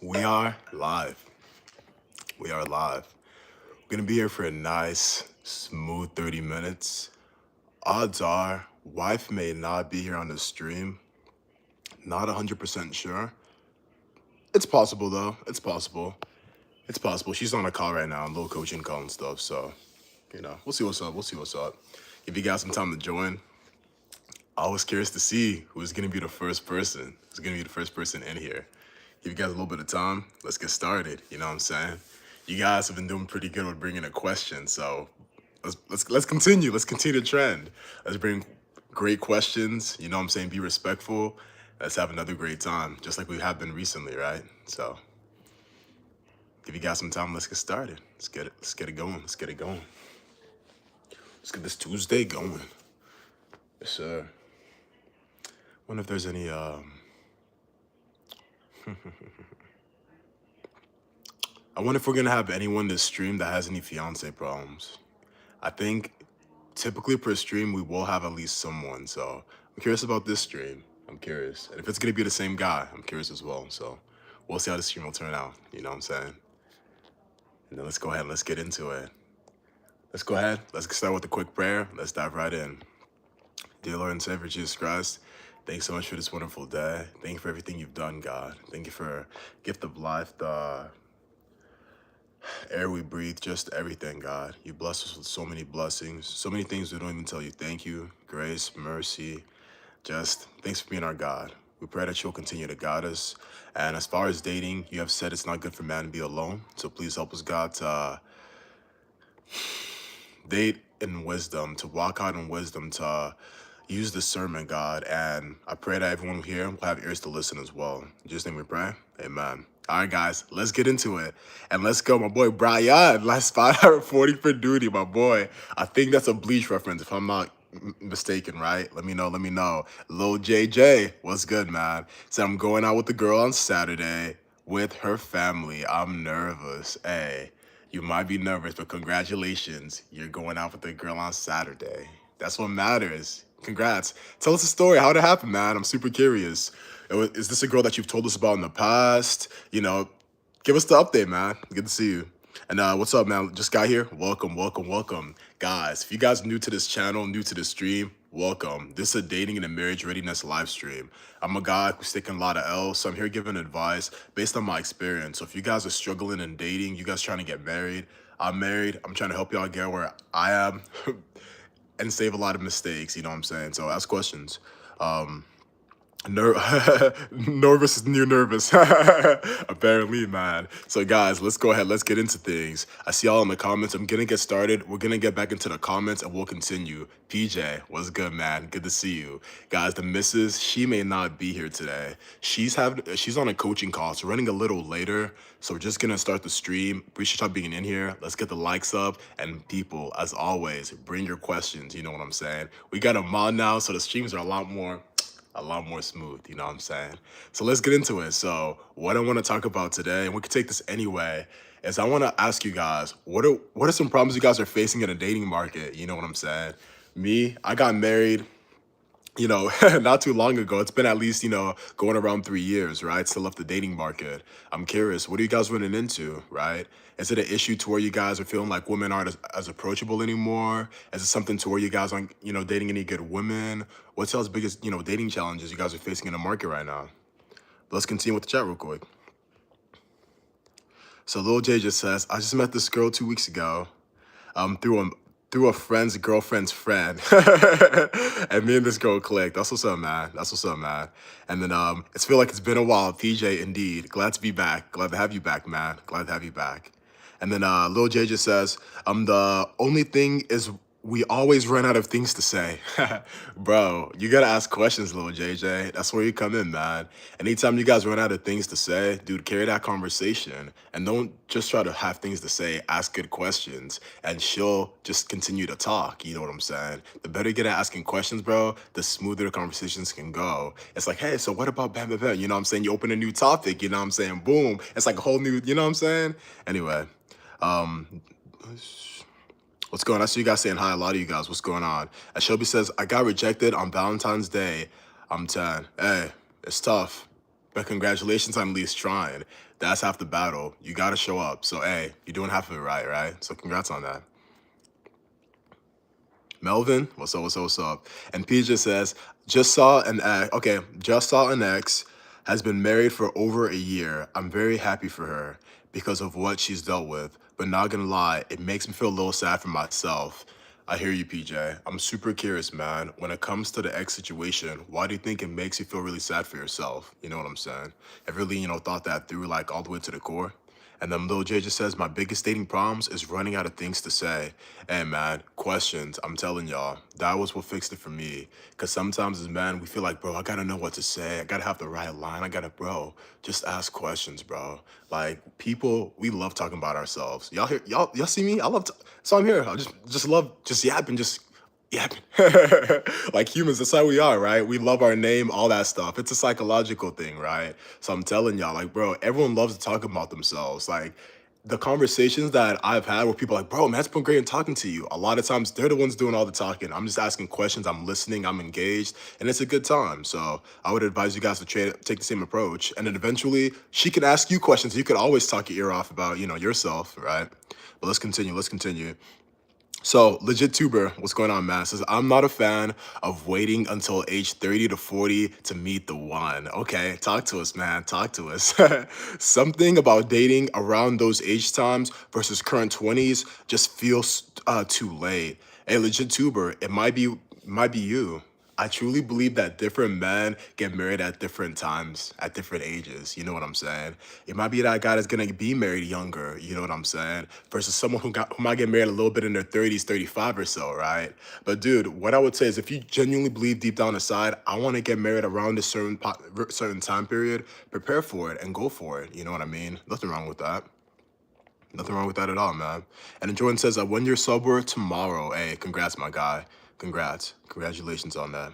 We are live. We are live. We're gonna be here for a nice, smooth 30 minutes. Odds are, wife may not be here on the stream. Not 100% sure. It's possible though. It's possible. It's possible. She's on a call right now, a little coaching call and stuff. So, we'll see what's up. We'll see what's up. If you got some time to join, I was curious to see who's gonna be the first person. Who's gonna be the first person in here. Give you guys a little bit of time. Let's get started. You know what I'm saying? You guys have been doing pretty good with bringing a question, so let's continue. Let's continue the trend. Let's bring great questions. You know what I'm saying? Be respectful. Let's have another great time, just like we have been recently, right? So, if you got some time, let's get started. Let's get it. Let's get it going. Let's get it going. Let's get this Tuesday going. Yes, sir. Wonder if there's any I wonder if we're gonna have anyone this stream that has any fiance problems. I think typically per stream we will have at least someone. So I'm curious about this stream. I'm curious. And if it's gonna be the same guy, I'm curious as well. So we'll see how this stream will turn out. You know what I'm saying? And then let's go ahead and let's get into it. Let's go ahead. Let's start with a quick prayer. Let's dive right in. Dear Lord and Savior Jesus Christ, thanks so much for this wonderful day. Thank you for everything you've done, God. Thank you for gift of life, the air we breathe, just everything, God. You bless us with so many blessings, so many things we don't even tell you thank you. Grace, mercy, just thanks for being our God. We pray that you'll continue to guide us. And as far as dating, you have said it's not good for man to be alone. So please help us, God, to date in wisdom, to walk out in wisdom, to use discernment, God. And I pray that everyone here will have ears to listen as well. In Jesus' name we pray. Amen. All right, guys, let's get into it. And let's go. My boy, Brian, last spot 40 for duty, my boy. I think that's a Bleach reference, if I'm not mistaken, right? Let me know. Let me know. Lil JJ, what's good, man? So I'm going out with the girl on Saturday with her family. I'm nervous. Hey, you might be nervous, but congratulations. You're going out with the girl on Saturday. That's what matters. Congrats. Tell us the story. How'd it happen, man? I'm super curious. Is this a girl that you've told us about in the past? Give us the update, man. Good to see you. And what's up, man? Just got here. Welcome, welcome, welcome. Guys, if you guys are new to this channel, new to this stream, welcome. This is a dating and a marriage readiness live stream. I'm a guy who's taking a lot of L's, so I'm here giving advice based on my experience. So if you guys are struggling in dating, you guys trying to get married, I'm married, I'm trying to help y'all get where I am and save a lot of mistakes, you know what I'm saying? So ask questions. Nervous is new nervous. Apparently, man. So guys, let's go ahead. Let's get into things. I see y'all in the comments. I'm gonna get started. We're gonna get back into the comments and we'll continue. PJ, what's good, man? Good to see you. Guys, the missus, she may not be here today. She's on a coaching call, so running a little later. So we're just gonna start the stream. Appreciate y'all being in here. Let's get the likes up. And people, as always, bring your questions. You know what I'm saying? We got a mod now, so the streams are a lot more smooth, you know what I'm saying? So let's get into it. So what I want to talk about today, and we can take this anyway, is I want to ask you guys, what are some problems you guys are facing in a dating market? You know what I'm saying? Me, I got married, not too long ago. It's been at least, going around 3 years, right? Still left the dating market. I'm curious, what are you guys running into, right? Is it an issue to where you guys are feeling like women aren't as approachable anymore? Is it something to where you guys aren't, dating any good women? What's y'all's biggest, dating challenges you guys are facing in the market right now? Let's continue with the chat real quick. So Lil J just says, I just met this girl 2 weeks ago through a friend's girlfriend's friend. And me and this girl clicked. That's what's up, man. That's what's up, man. And then it's feel like it's been a while. PJ, indeed. Glad to be back. Glad to have you back, man. Glad to have you back. And then Lil J just says, the only thing is we always run out of things to say. Bro, you gotta ask questions, Lil JJ. That's where you come in, man. Anytime you guys run out of things to say, dude, carry that conversation. And don't just try to have things to say, ask good questions. And she'll just continue to talk, you know what I'm saying? The better you get at asking questions, bro, the smoother the conversations can go. It's like, hey, so what about bam, bam, bam? You know what I'm saying? You open a new topic, you know what I'm saying? Boom. It's like a whole new, you know what I'm saying? Anyway, what's going on? I see you guys saying hi, a lot of you guys. What's going on? And Shelby says, I got rejected on Valentine's Day. I'm 10. Hey, it's tough. but congratulations on at least trying. That's half the battle. You got to show up. So, hey, you're doing half of it right, right? So, congrats on that. Melvin, what's up, what's up, what's up? And P just says, just saw an ex, has been married for over a year. I'm very happy for her because of what she's dealt with. But not gonna lie, it makes me feel a little sad for myself. I hear you, PJ. I'm super curious, man. When it comes to the ex situation, why do you think it makes you feel really sad for yourself? You know what I'm saying? I've really, thought that through like all the way to the core. And then Lil J just says, my biggest dating problems is running out of things to say. Hey man, questions, I'm telling y'all, that was what fixed it for me. Cause sometimes as men, we feel like, bro, I gotta know what to say. I gotta have the right line. Bro, just ask questions, bro. Like people, we love talking about ourselves. Y'all see me? So I'm here. I just love just yapping, yeah, like humans, that's how we are, right? We love our name, all that stuff. It's a psychological thing, right? So I'm telling y'all, like, bro, everyone loves to talk about themselves. Like, the conversations that I've had where people are like, bro, man, it's been great in talking to you. A lot of times they're the ones doing all the talking. I'm just asking questions, I'm listening, I'm engaged, and it's a good time. So I would advise you guys to take the same approach. And then eventually she can ask you questions. You could always talk your ear off about, yourself, right? But let's continue. So, legit tuber, what's going on, man? Says, I'm not a fan of waiting until age 30 to 40 to meet the one. Okay, talk to us, man. Talk to us. Something about dating around those age times versus current 20s just feels too late. Hey, legit tuber, it might be you. I truly believe that different men get married at different times, at different ages. You know what I'm saying? It might be that guy that's gonna be married younger. You know what I'm saying? Versus someone who might get married a little bit in their 30s, 35 or so, right? But dude, what I would say is, if you genuinely believe deep down inside, I want to get married around a certain time period, prepare for it and go for it. You know what I mean? Nothing wrong with that. Nothing wrong with that at all, man. And then Jordan says, when you're sober tomorrow, hey, congrats, my guy. Congrats. Congratulations on that.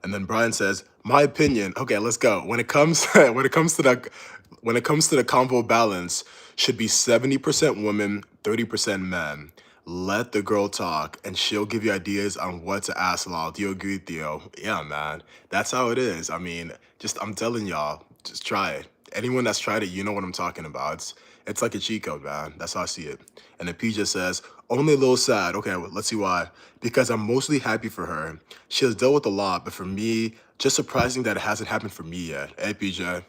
And then Brian says, my opinion. Okay, let's go. When it comes when it comes to the combo balance, should be 70% women, 30% men. Let the girl talk, and she'll give you ideas on what to ask. Lol. Do you agree, Theo? Yeah, man. That's how it is. I mean, I'm telling y'all, just try it. Anyone that's tried it, you know what I'm talking about. It's like a cheat code, man. That's how I see it. And then P just says, only a little sad. Okay, well, let's see why. Because I'm mostly happy for her. She has dealt with a lot, but for me, just surprising that it hasn't happened for me yet. Hey, PJ,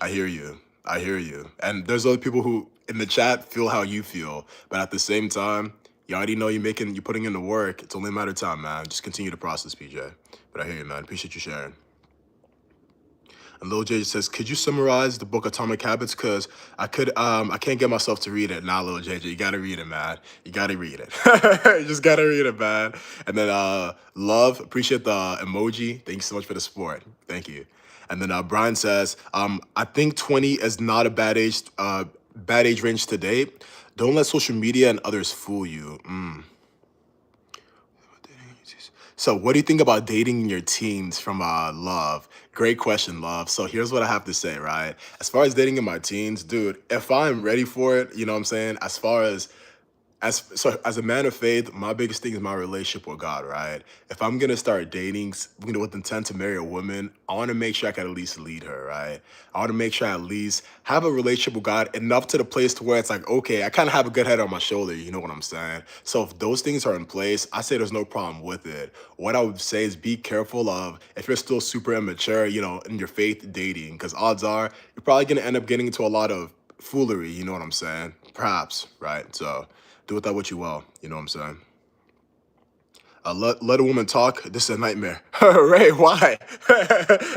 I hear you. I hear you. And there's other people who in the chat feel how you feel, but at the same time, you already know you're putting in the work. It's only a matter of time, man. Just continue to process, PJ. But I hear you, man. Appreciate you sharing. And Lil J says, could you summarize the book Atomic Habits? Cause I can't get myself to read it. Nah, Lil JJ, you gotta read it, man. You gotta read it. You just gotta read it, man. And then Love, appreciate the emoji. Thank you so much for the support. Thank you. And then Brian says, I think 20 is not a bad age range to date. Don't let social media and others fool you. So what do you think about dating in your teens from Love? Great question, Love. So here's what I have to say, right? As far as dating in my teens, dude, if I'm ready for it, you know what I'm saying? As a man of faith, my biggest thing is my relationship with God, right? If I'm gonna start dating, with intent to marry a woman, I want to make sure I can at least lead her, right? I want to make sure I at least have a relationship with God enough to the place to where it's like, okay, I kind of have a good head on my shoulder, you know what I'm saying? So if those things are in place, I say there's no problem with it. What I would say is be careful of if you're still super immature, in your faith dating, because odds are you're probably gonna end up getting into a lot of foolery, you know what I'm saying? Perhaps, right? So do with that what you will, you know what I'm saying? Let a woman talk. This is a nightmare. Ray, why?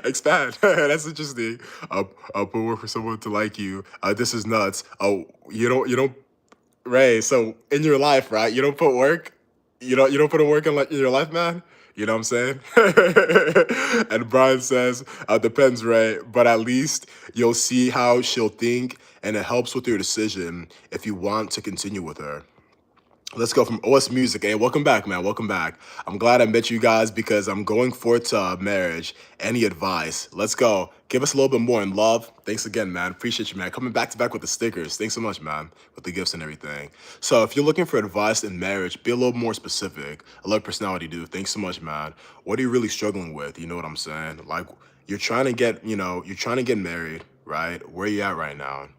Expand. That's interesting. Put work for someone to like you. This is nuts. Oh, you don't, Ray. So in your life, right? You don't put work. You don't put in work in your life, man. You know what I'm saying? And Brian says, depends, Ray, but at least you'll see how she'll think, and it helps with your decision if you want to continue with her. Let's go from OS Music. Hey, welcome back, man. Welcome back. I'm glad I met you guys because I'm going forward to marriage. Any advice? Let's go. Give us a little bit more in love. Thanks again, man. Appreciate you, man. Coming back to back with the stickers. Thanks so much, man, with the gifts and everything. So if you're looking for advice in marriage, be a little more specific. I love personality, dude. Thanks so much, man. What are you really struggling with? You know what I'm saying? Like, you're trying to get, you're trying to get married, right? Where you at right now?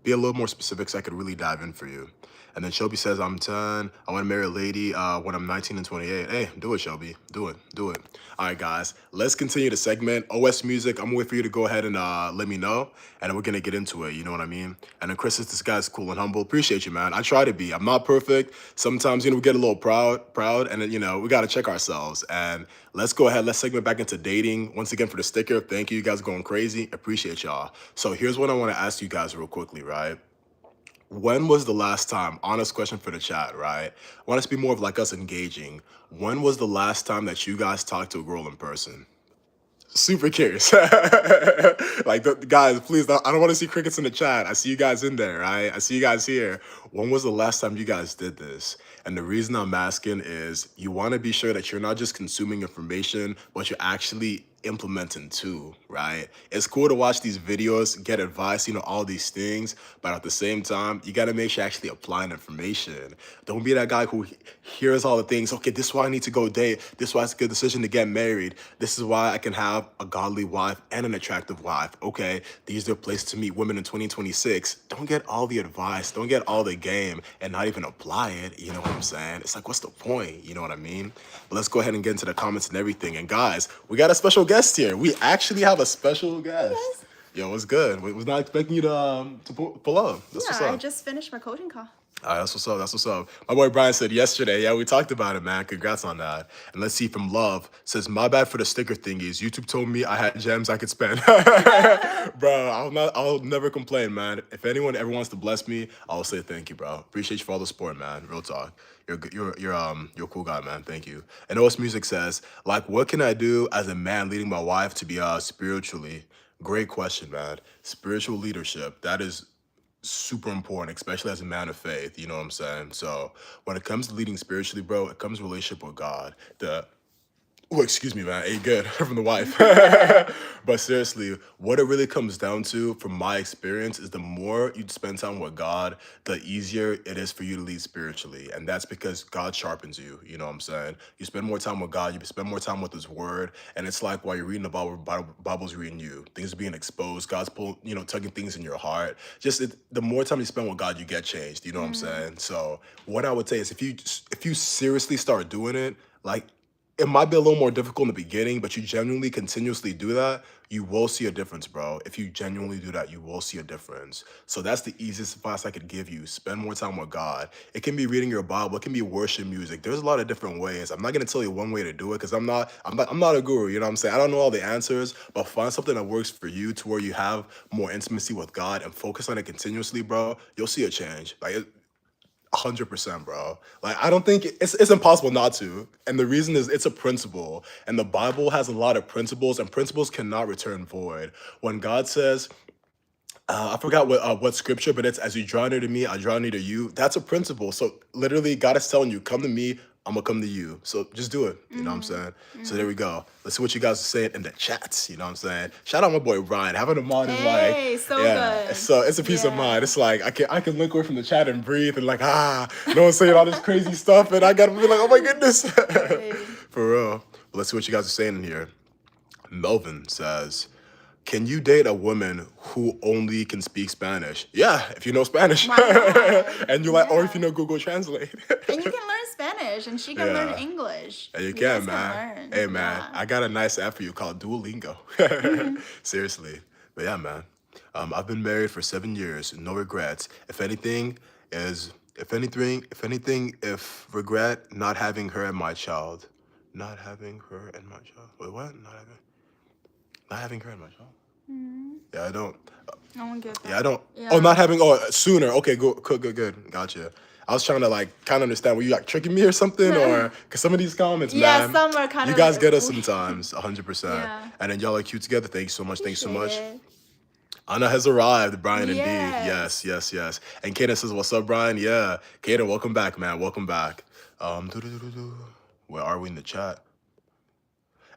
Be a little more specific so I could really dive in for you. And then Shelby says, I'm 10. I want to marry a lady when I'm 19 and 28. Hey, do it, Shelby. Do it. Do it. All right, guys. Let's continue the segment. OS Music, I'm waiting for you to go ahead and let me know. And then we're going to get into it. You know what I mean? And then Chris says, this guy's cool and humble. Appreciate you, man. I try to be. I'm not perfect. Sometimes, we get a little proud. And then, we got to check ourselves. And let's go ahead. Let's segment back into dating. Once again, for the sticker, thank you. You guys are going crazy. Appreciate y'all. So here's what I want to ask you guys real quickly, right? When was the last time, honest question for the chat, right? I want us to be more of like us engaging. When was the last time that you guys talked to a girl in person? Super curious. Like, guys, please, I don't want to see crickets in the chat. I see you guys in there, right? I see you guys here. When was the last time you guys did this? And the reason I'm asking is you want to be sure that you're not just consuming information, but you're actually implementing too, right? It's cool to watch these videos, get advice, all these things, but at the same time, you got to make sure you're actually applying information. Don't be that guy who hears all the things. Okay, this is why I need to go date. This is why it's a good decision to get married. This is why I can have a godly wife and an attractive wife. Okay, these are places to meet women in 2026. Don't get all the advice. Don't get all the game and not even apply it. You know what I'm saying? It's like, what's the point? You know what I mean? But let's go ahead and get into the comments and everything. And guys, we got a special guest here. We actually have a special guest. Yes. Yo, what's good? We was not expecting you to pull up. That's what's up. I just finished my coaching call. All right, that's what's up. That's what's up. My boy Brian said yesterday, yeah, we talked about it, man. Congrats on that. And let's see from Love says, my bad for the sticker thingies. YouTube told me I had gems I could spend. Bro, I'll never complain, man. If anyone ever wants to bless me, I'll say thank you, bro. Appreciate you for all the support, man. Real talk. You're a cool guy, man. Thank you. And OS Music says, like, what can I do as a man leading my wife to be spiritually? Great question, man. Spiritual leadership. That is super important, especially as a man of faith, you know what I'm saying? So when it comes to leading spiritually, bro, it comes relationship with God. Excuse me, man. Ain't good from the wife. But seriously, what it really comes down to, from my experience, is the more you spend time with God, the easier it is for you to lead spiritually. And that's because God sharpens you. You know what I'm saying? You spend more time with God, you spend more time with His Word, and it's like while you're reading the Bible's reading you. Things are being exposed. God's tugging things in your heart. The more time you spend with God, you get changed. You know what I'm saying? So what I would say is, if you seriously start doing it, like, it might be a little more difficult in the beginning, but you genuinely continuously do that, you will see a difference, bro. If you genuinely do that, you will see a difference. So that's the easiest advice I could give you. Spend more time with God. It can be reading your Bible. It can be worship music. There's a lot of different ways. I'm not gonna tell you one way to do it because I'm not a guru. You know what I'm saying? I don't know all the answers, but find something that works for you to where you have more intimacy with God and focus on it continuously, bro. You'll see a change. 100%, bro. Like, I don't think it's impossible not to. And the reason is it's a principle. And the Bible has a lot of principles, and principles cannot return void. When God says, I forgot what scripture, but it's, as you draw near to me, I draw near to you. That's a principle. So literally, God is telling you, come to me, I'm gonna come to you. So just do it. You know what I'm saying? So there we go. Let's see what you guys are saying in the chats. You know what I'm saying? Shout out my boy Ryan. Having him on is like, so good. So it's a peace of mind. It's like I can look away from the chat and breathe and like, no one's saying all this crazy stuff, and I gotta be like, oh my goodness. For real. But let's see what you guys are saying in here. Melvin says, can you date a woman who only can speak Spanish? Yeah, if you know Spanish. And you're like, or if you know Google Translate. And you can learn Spanish, and she can learn English. And you can, man. Hey, man, I got a nice app for you called Duolingo. Seriously. But yeah, man. I've been married for 7 years, no regrets. If regret not having her and my child. Not having her and my child. Wait, what? Not having her and my child? Yeah, I don't. I don't get that. Yeah, I don't. Yeah. Oh, not having. Oh, sooner. Okay, good. Gotcha. I was trying to kind of understand. Were you tricking me or something, or because some of these comments, man. Yeah, some are kind of. You guys get us sometimes, 100%. Yeah. And then y'all are cute together. Thank you so much. Thanks so much. Anna has arrived, Brian. Yes. Indeed. Yes. And Kaden says, "What's up, Brian?" Yeah, Kaden, welcome back, man. Welcome back. Where are we in the chat?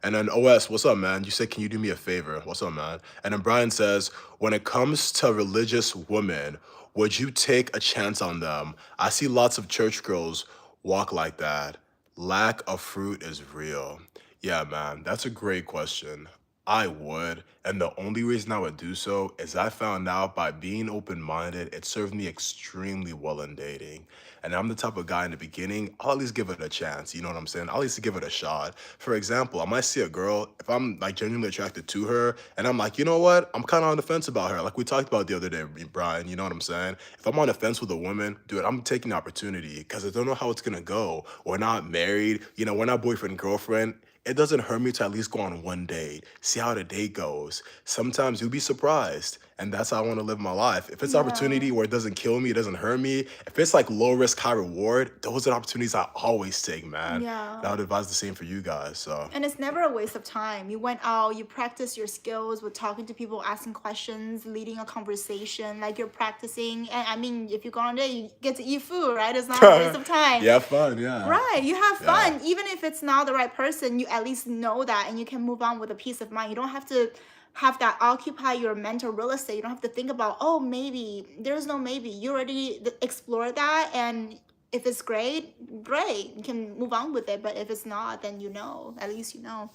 And then OS, what's up, man? You said, can you do me a favor? What's up, man? And then Brian says, when it comes to religious women, would you take a chance on them? I see lots of church girls walk like that. Lack of fruit is real. Yeah, man, that's a great question. I would. And the only reason I would do so is I found out by being open-minded, it served me extremely well in dating. And I'm the type of guy in the beginning, I'll at least give it a chance. You know what I'm saying? I'll at least give it a shot. For example, I might see a girl, if I'm like genuinely attracted to her, and I'm like, you know what? I'm kind of on the fence about her. Like we talked about the other day, Brian, you know what I'm saying? If I'm on the fence with a woman, dude, I'm taking the opportunity because I don't know how it's gonna go. We're not married, you know, we're not boyfriend and girlfriend. It doesn't hurt me to at least go on one date, see how the date goes. Sometimes you'll be surprised, and that's how I want to live my life. If it's an Yeah. opportunity where it doesn't kill me, it doesn't hurt me, if it's like low risk, high reward, those are the opportunities I always take, man. Yeah. And I would advise the same for you guys. So, And it's never a waste of time. You went out, you practice your skills with talking to people, asking questions, leading a conversation, like you're practicing. And I mean, if you go on a date, you get to eat food, right? It's not a waste of time. yeah, fun, yeah. Right, you have Yeah. fun. Even if it's not the right person, you at least know that and you can move on with a peace of mind. You don't have to have that occupy your mental real estate. You don't have to think about, oh, maybe. There's no maybe. You already explored that, and if it's great, great. You can move on with it. But if it's not, then you know. At least you know.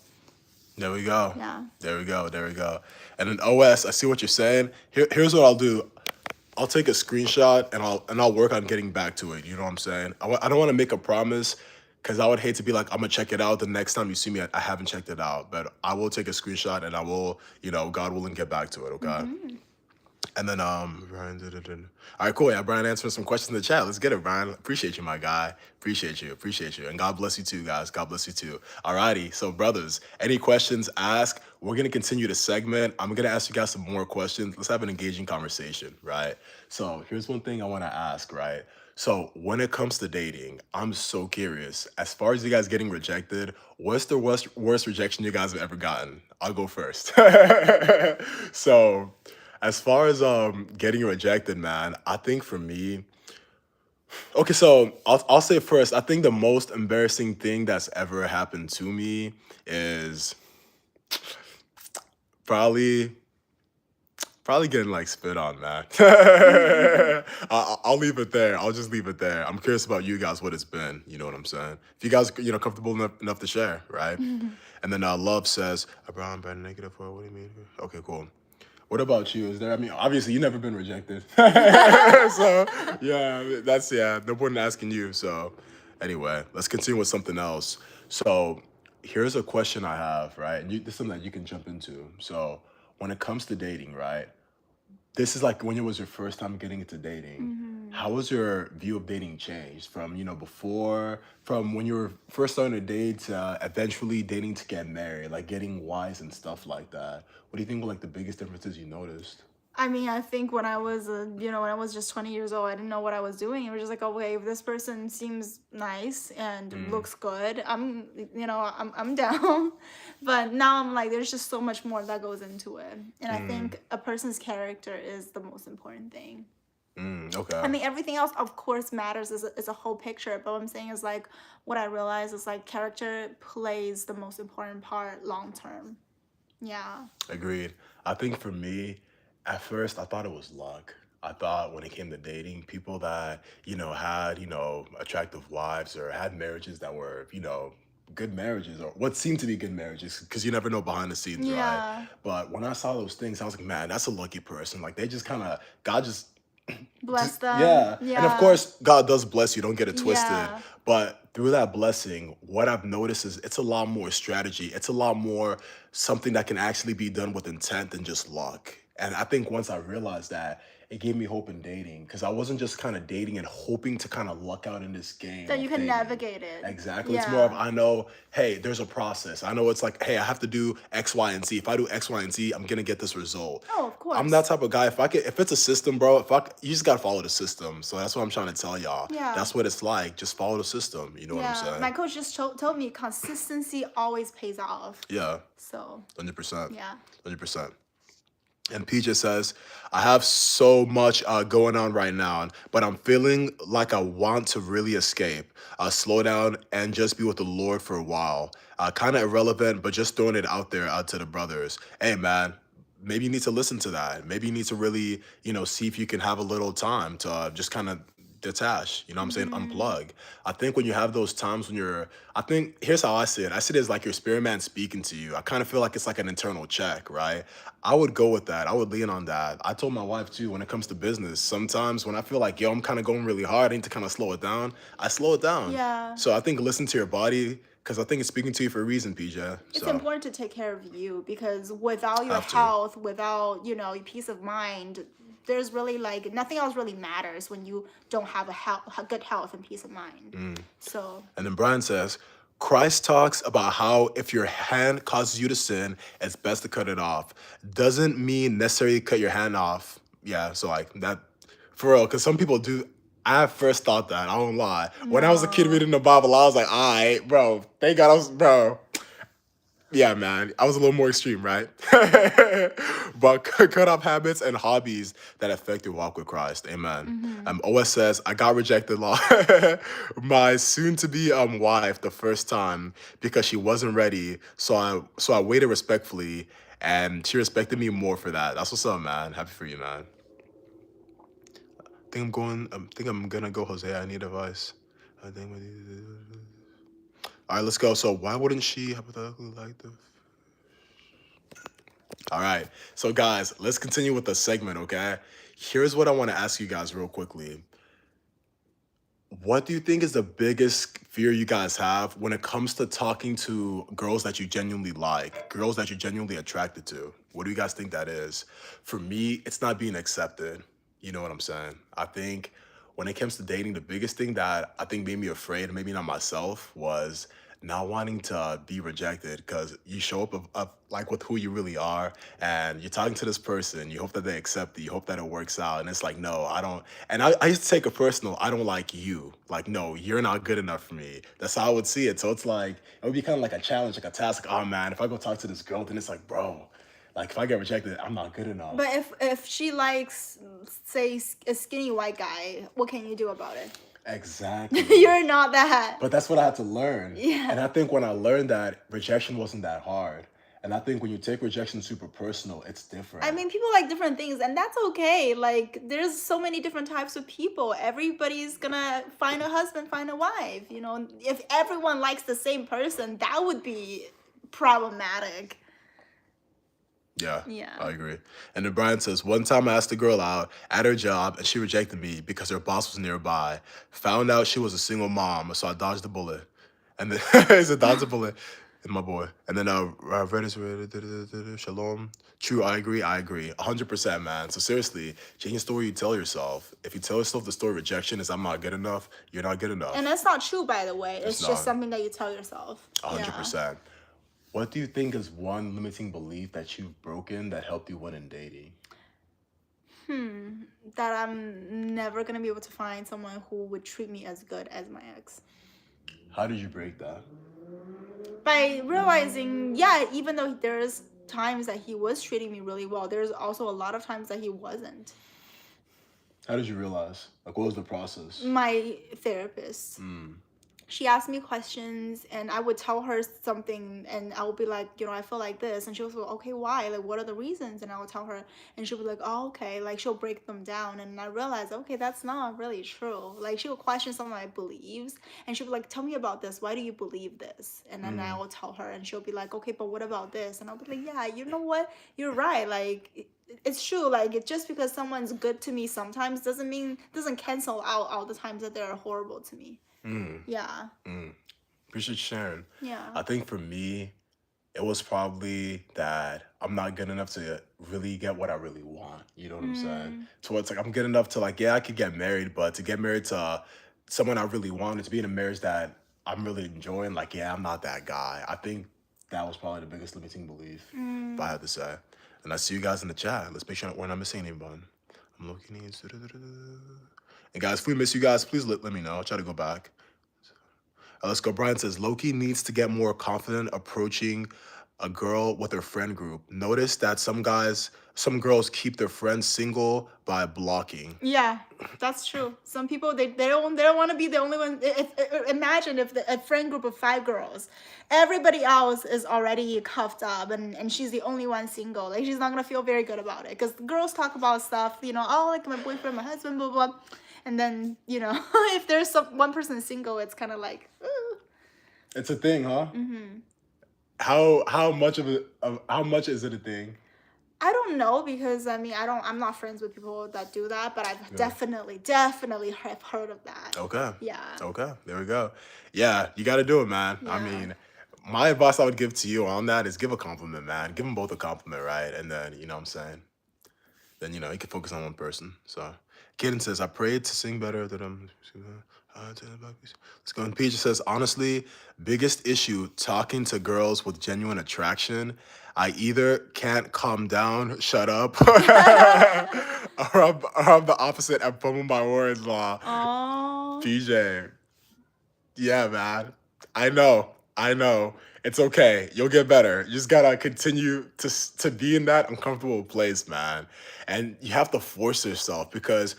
There we go. Yeah. There we go. There we go. And then OS, I see what you're saying. Here's what I'll do. I'll take a screenshot and I'll work on getting back to it. You know what I'm saying? I don't want to make a promise because I would hate to be like, I'm gonna check it out. The next time you see me, I haven't checked it out. But I will take a screenshot and I will, you know, God willing, get back to it. Okay. Mm-hmm. And then Brian. All right, cool. Yeah, Brian answering some questions in the chat. Let's get it, Brian. Appreciate you, my guy. Appreciate you. Appreciate you. And God bless you too, guys. God bless you too. Alrighty. So, brothers, any questions? Ask. We're gonna continue the segment. I'm gonna ask you guys some more questions. Let's have an engaging conversation, right? So here's one thing I want to ask, right? So when it comes to dating, I'm so curious. As far as you guys getting rejected, what's the worst rejection you guys have ever gotten? I'll go first. So as far as getting rejected, man, I think for me, okay, so I'll say first, I think the most embarrassing thing that's ever happened to me is probably getting like spit on, man. I'll leave it there. I'll just leave it there. I'm curious about you guys, what it's been. You know what I'm saying? If you guys, you know, comfortable enough to share, right? And then Love says, a brown bad negative for what do you mean? Okay, cool. What about you? Is there? I mean, obviously, you've never been rejected. So yeah, no point in asking you. So anyway, let's continue with something else. So here's a question I have, right? And this is something that you can jump into. So when it comes to dating, right? This is like when it was your first time getting into dating. How was your view of dating changed from, you know, before, from when you were first starting to date to eventually dating to get married, like getting wise and stuff like that? What do you think were like the biggest differences you noticed? I mean, I think when I was, when I was just 20 years old, I didn't know what I was doing. It was just like, okay, if this person seems nice and looks good, I'm down. But now I'm like, there's just so much more that goes into it. And I think a person's character is the most important thing. Okay. I mean, everything else, of course, matters as a whole picture. But what I'm saying is like, what I realize is like character plays the most important part long term. Yeah. Agreed. I think for me, at first, I thought it was luck. I thought when it came to dating, people that, you know, had, you know, attractive wives or had marriages that were, you know, good marriages or what seemed to be good marriages, because you never know behind the scenes, right? Yeah. But when I saw those things, I was like, man, that's a lucky person. Like they just kind of, God just Bless them. yeah. And of Yeah. course, God does bless you. Don't get it twisted. Yeah. But through that blessing, what I've noticed is it's a lot more strategy. It's a lot more something that can actually be done with intent than just luck. And I think once I realized that, it gave me hope in dating because I wasn't just kind of dating and hoping to kind of luck out in this game. That of you can dating. navigate it. Exactly. It's more of, I know, hey, there's a process. I know it's like, hey, I have to do X, Y, and Z. If I do X, Y, and Z, I'm gonna get this result. Oh, of course. I'm that type of guy. If it's a system, bro, you just gotta follow the system. So that's what I'm trying to tell y'all. Yeah. That's what it's like. Just follow the system. You know what I'm saying? My coach just told me consistency always pays off. Yeah. So. 100%. Yeah. 100%. And PJ says, I have so much going on right now, but I'm feeling like I want to really escape, slow down, and just be with the Lord for a while. Kind of irrelevant, but just throwing it out there to the brothers. Hey, man, maybe you need to listen to that. Maybe you need to really, you know, see if you can have a little time to just kind of detach, you know what I'm saying? Unplug. I think when you have those times when I think, here's how I see it. I see it as like your spirit man speaking to you. I kind of feel like it's like an internal check, right? I would go with that. I would lean on that. I told my wife too, when it comes to business, sometimes when I feel like, yo, I'm kind of going really hard, I need to kind of slow it down, I slow it down. Yeah. So I think listen to your body, because I think it's speaking to you for a reason, PJ. It's important to take care of you, because without your Have to. health, without, your peace of mind, there's really like nothing else really matters when you don't have a good health and peace of mind. So And then Brian says, Christ talks about how if your hand causes you to sin, it's best to cut it off. Doesn't mean necessarily cut your hand off. Yeah, so like that, for real, because some people do. I first thought that, I don't lie. When I was a kid No. reading the Bible, I was like, all right, bro, thank God bro. Yeah, man, I was a little more extreme, right? But cut off habits and hobbies that affect your walk with Christ. Amen. OS says, I got rejected my soon-to-be wife the first time because she wasn't ready. So I waited respectfully, and she respected me more for that. That's what's up, man. Happy for you, man. I think I'm gonna go, Jose. I need advice. I think. All right, let's go. So why wouldn't she hypothetically like the? All right. So, guys, let's continue with the segment, okay? Here's what I want to ask you guys real quickly. What do you think is the biggest fear you guys have when it comes to talking to girls that you genuinely like, girls that you're genuinely attracted to? What do you guys think that is? For me, it's not being accepted. You know what I'm saying? I think when it comes to dating, the biggest thing that I think made me afraid, maybe not myself, was not wanting to be rejected, because you show up like with who you really are, and you're talking to this person, you hope that they accept you, you hope that it works out, and it's like, no, I don't. And I used to take it personal. I don't like you. Like, no, you're not good enough for me. That's how I would see it. So it's like, it would be kind of like a challenge, like a task. Like, oh man, if I go talk to this girl, then it's like, bro, like if I get rejected, I'm not good enough. But if she likes, say, a skinny white guy, what can you do about it? Exactly. You're not that. But that's what I had to learn. Yeah. And I think when I learned that, rejection wasn't that hard. And I think when you take rejection super personal, it's different. I mean, people like different things, and that's okay. Like, there's so many different types of people. Everybody's gonna find a husband, find a wife. If everyone likes the same person, that would be problematic. Yeah, Yeah. I agree. And then Brian says, one time I asked a girl out at her job and she rejected me because her boss was nearby. Found out she was a single mom, so I dodged the bullet. And then he said, dodge the bullet. And my boy. And then Shalom. True, I agree. 100%, man. So seriously, change the story you tell yourself. If you tell yourself the story rejection is I'm not good enough, you're not good enough. And that's not true, by the way. It's It's just not. something that you tell yourself. 100%. What do you think is one limiting belief that you've broken that helped you win in dating? That I'm never gonna be able to find someone who would treat me as good as my ex. How did you break that? By realizing, yeah, even though there's times that he was treating me really well, there's also a lot of times that he wasn't. How did you realize? Like, what was the process? My therapist. She asked me questions, and I would tell her something, and I would be like, I feel like this, and she was like, okay, why? Like, what are the reasons? And I would tell her, and she'll be like, oh, okay. Like, she'll break them down, and I realized, okay, that's not really true. Like, she would question some of my beliefs, and she'll be like, tell me about this. Why do you believe this? And then I will tell her, and she'll be like, okay, but what about this? And I'll be like, yeah, you know what? You're right. Like, it's true. Like, just because someone's good to me sometimes doesn't cancel out all the times that they're horrible to me. Yeah. Appreciate you sharing. Yeah. I think for me, it was probably that I'm not good enough to really get what I really want. You know what I'm saying? So it's like I'm good enough to like, yeah, I could get married, but to get married to someone I really wanted, to be in a marriage that I'm really enjoying, like, yeah, I'm not that guy. I think that was probably the biggest limiting belief, if I had to say. And I see you guys in the chat. Let's make sure we're not missing anyone. I'm looking at and guys, if we miss you guys, please let me know. I'll try to go back. Let's go. Brian says, Loki needs to get more confident approaching a girl with her friend group. Notice that some girls keep their friends single by blocking. Yeah, that's true. Some people they don't want to be the only one. Imagine if a friend group of 5 girls, everybody else is already cuffed up, and she's the only one single. Like, she's not gonna feel very good about it, because girls talk about stuff, oh, like my boyfriend, my husband, blah blah. And then, you know, if there's one person single, it's kind of like, ooh. It's a thing, huh? Mm-hmm. How much how much is it a thing? I don't know, because I mean, I'm not friends with people that do that, but I've definitely have heard of that. Okay. Yeah. Okay. There we go. Yeah, you got to do it, man. I Yeah. mean, my advice I would give to you on that is give a compliment, man. Give them both a compliment, right? And then, you know what I'm saying? Then, you know, you can focus on one person. So, Kaden says, I prayed to sing better than I'm. Let's go. And Peach says, honestly, biggest issue talking to girls with genuine attraction. I either can't calm down, shut up, or I'm the opposite and fumbling my words, law. Oh. PJ. Yeah, man. I know. I know. It's okay. You'll get better. You just gotta continue to be in that uncomfortable place, man. And you have to force yourself because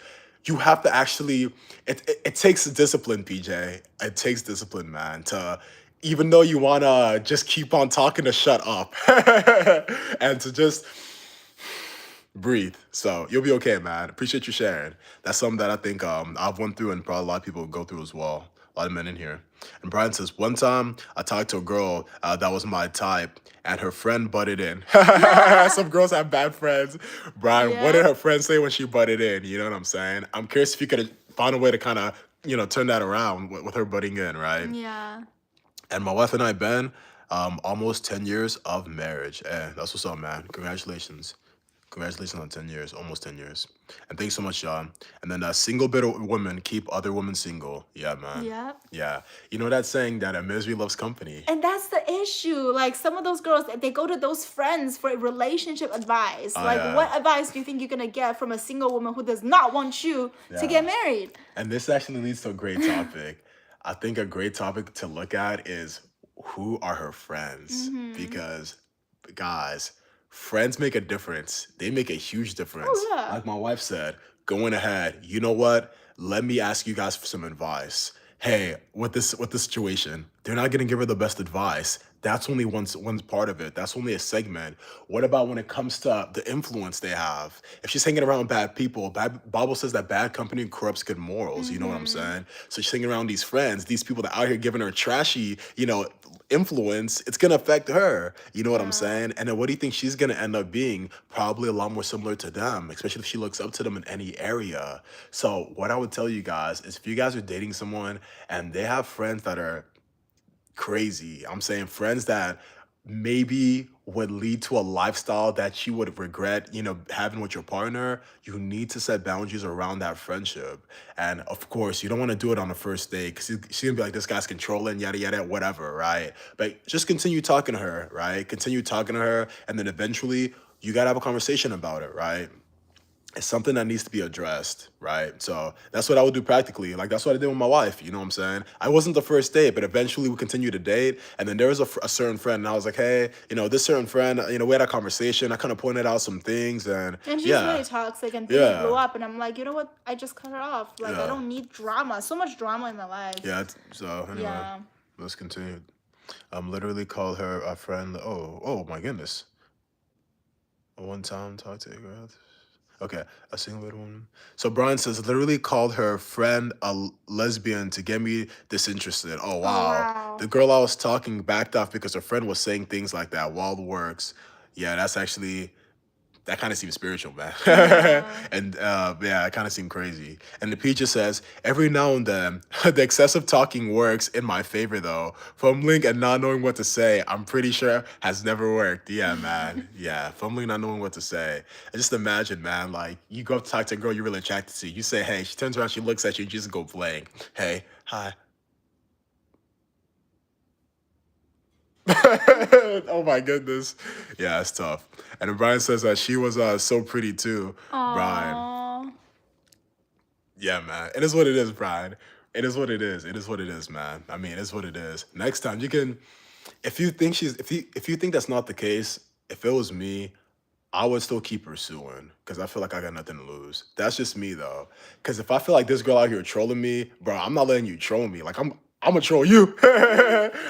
you have to actually. It takes discipline, PJ. It takes discipline, man. To even though you wanna just keep on talking to shut up, and to just breathe. So you'll be okay, man. Appreciate you sharing. That's something that I think I've went through and probably a lot of people go through as well. A lot of men in here. And Brian says, one time I talked to a girl that was my type and her friend butted in. Some girls have bad friends. Brian, what did her friend say when she butted in? You know what I'm saying? I'm curious if you could find a way to kind of, you know, turn that around with her butting in, right? Yeah. And my wife and I, Ben, almost 10 years of marriage. That's what's up, man. Congratulations. Congratulations on 10 years, almost 10 years. And thanks so much, John. And then single bitter women keep other women single. Yeah, man. Yep. Yeah. You know that saying that misery loves company. And that's the issue. Like, some of those girls, they go to those friends for relationship advice. Like, yeah. what advice do you think you're going to get from a single woman who does not want you to get married? And this actually leads to a great topic. I think a great topic to look at is who are her friends? Because, guys, friends make a difference. They make a huge difference. Oh, yeah. Like my wife said, going ahead, you know what? Let me ask you guys for some advice. Hey, with this situation, they're not gonna give her the best advice. That's only one part of it. That's only a segment. What about when it comes to the influence they have? If she's hanging around bad people, Bible says that bad company corrupts good morals. You know what I'm saying? So she's hanging around these friends, these people that out here giving her trashy, you know, influence. It's gonna affect her. You know what I'm saying? And then what do you think she's gonna end up being? Probably a lot more similar to them, especially if she looks up to them in any area. So what I would tell you guys is if you guys are dating someone and they have friends that are crazy. I'm saying friends that maybe would lead to a lifestyle that you would regret, you know, having with your partner. You need to set boundaries around that friendship. And of course, you don't want to do it on the first date because she's gonna be like, this guy's controlling, yada, yada, whatever, right? But just continue talking to her, right? Continue talking to her. And then eventually you got to have a conversation about it, right? It's something that needs to be addressed, right? So that's what I would do practically. Like, that's what I did with my wife, you know what I'm saying? I wasn't the first date, but eventually we continued to date. And then there was a certain friend, and I was like, hey, you know, this certain friend, you know, we had a conversation. I kind of pointed out some things, and she's really toxic, and things blew up. And I'm like, you know what? I just cut her off. Like, I don't need drama. So much drama in my life. Yeah, so anyway, let's continue. Literally called her a friend. Oh my goodness. One time talked to a girl. Okay, a single woman. So Brian says, literally called her friend a lesbian to get me disinterested. Oh, wow. The girl I was talking backed off because her friend was saying things like that. Wild works. Yeah, that's actually, that kind of seems spiritual, man. And yeah, it kind of seemed crazy. And the Peaches says, every now and then, the excessive talking works in my favor, though. Fumbling and not knowing what to say, I'm pretty sure has never worked. Yeah, man. Yeah, fumbling, not knowing what to say. And just imagine, man, like, you go up to talk to a girl you're really attracted to. You say, hey, she turns around, she looks at you, you just go blank. Hey, hi. Oh my goodness. Yeah, it's tough. And then Brian says that she was so pretty too. Aww. Brian. Yeah, man. It is what it is, Brian. It is what it is. It is what it is, man. I mean, it is what it is. Next time you can, if you think if you think that's not the case, if it was me, I would still keep pursuing because I feel like I got nothing to lose. That's just me though. Because if I feel like this girl out here trolling me, bro, I'm not letting you troll me. Like I'm I'm gonna troll you,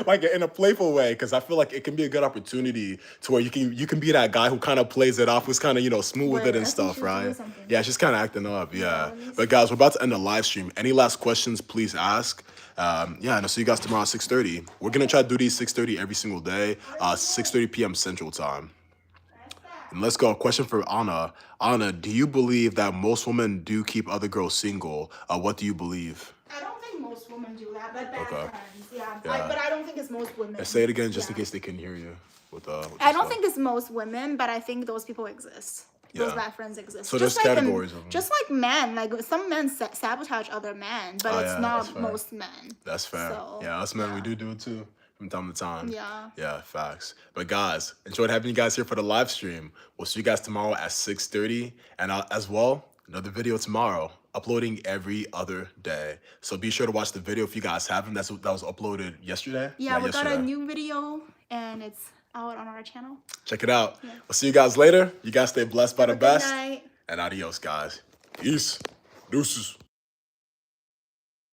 like in a playful way, because I feel like it can be a good opportunity to where you can be that guy who kind of plays it off, who's kind of, you know, smooth with it Wait, and I think stuff, she's doing right? something. Yeah, she's kind of acting up, yeah. let me But guys, we're about to end the live stream. Any last questions, please ask. Yeah, and I'll see you guys tomorrow at 6:30. We're gonna try to do these 6:30 every single day, 6:30 p.m. Central Time. And let's go. Question for Anna. Anna, do you believe that most women do keep other girls single? What do you believe? I don't think most women do that, but bad Okay. friends, yeah. Yeah. But I don't think it's most women. And say it again, just in Yeah. case they can hear you. With I don't think it's most women, but I think those people exist. Those Yeah. bad friends exist. So just there's like categories of them. just like men, like some men sabotage other men, but Oh, it's yeah, that's not fair. most men. That's fair. So, Yeah, us men, we do it too from time to time. Yeah. Yeah, facts. But guys, enjoyed having you guys here for the live stream. We'll see you guys tomorrow at 6:30. And as well, another video tomorrow, uploading every other day. So be sure to watch the video if you guys haven't. That was uploaded yesterday. Yeah, we yesterday. got a new video and it's out on our channel. Check it out. Yeah. We'll see you guys later. You guys stay blessed by the Have a good best. night. And adios, guys. Peace. Deuces.